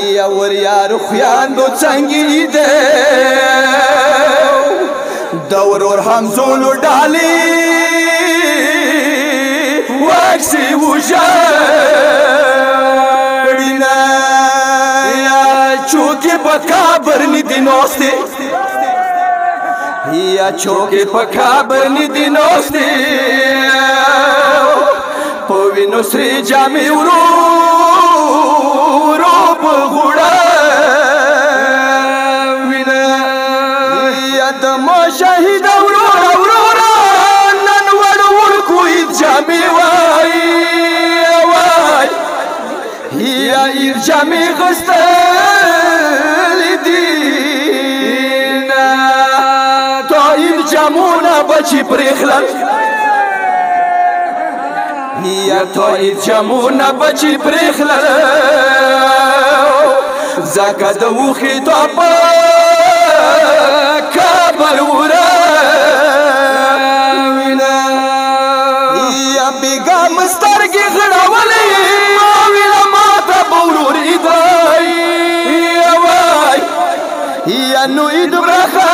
یا وریار خویاندو څنګه دې د ورور همزولو ډالې واکسي وژړینا یا چوکې په کابر ندي نوستې یا چوکې په کابر ندي نوستې په وینو سرې جامې ورو په غوړه وینه یا د مشاهد ورور نن وړوونکو جامې وایي یا جامې غوښتلې دي نه طایب جامونه بچي پرېخلل یا طایب جامونه بچي پرېخلل زکه د وخې په کابل وراوینه یا بېګا مسترګې غړولې وینه ماته به ورور ایدای وای یا نوی دومره ښه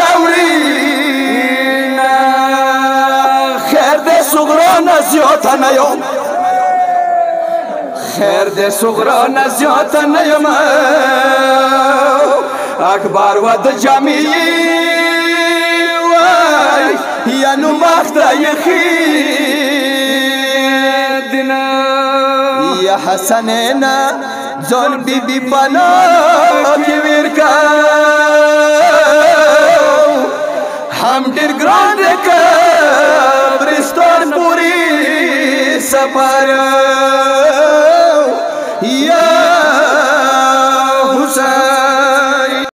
راوړینه خیر دې صغرانه زیاته نه یم خیر دې صغرانه زیاته نه یم اکبر و د جامې وای یا نو مخته یخې دینه یا حسنینا ځان بیبي پناه کې ورکه هم ډېر ګران دی قبرستان پورې سفر یا